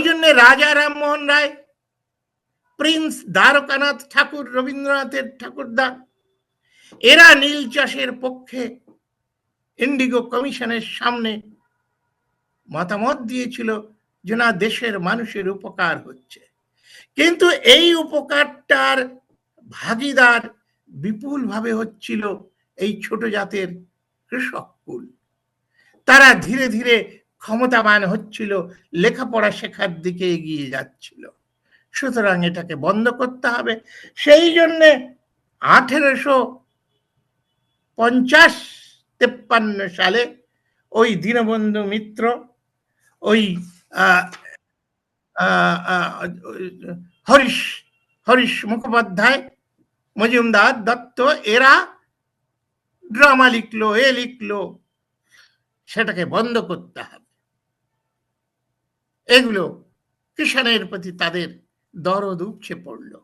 জন্য রাজা রামমোহন রায়, প্রিন্স দ্বারকানাথ ঠাকুর, রবীন্দ্রনাথের ঠাকুরদা, এরা নীল চাষের পক্ষে ইন্ডিগো কমিশনের সামনে মতামত দিয়েছিল যে না, দেশের মানুষের উপকার হচ্ছে। কিন্তু এই উপকারটার ভাগিদার বিপুলভাবে হচ্ছিল এই ছোট জাতের কৃষক কুল। তারা ধীরে ধীরে ক্ষমতাবান হচ্ছিল, লেখাপড়া শেখার দিকে এগিয়ে যাচ্ছিল। সুতরাং এটাকে বন্ধ করতে হবে। সেই জন্যে 1850-53 সালে ওই দীনবন্ধু মিত্র, ওই হরিশ মুখোপাধ্যায়, মজুমদার, দত্ত, এরা ড্রামা লিখলো, লিখলো, সেটাকে বন্ধ করতে হবে। এগুলো কিষাণের প্রতি তাদের দরদ উপচে পড়লো।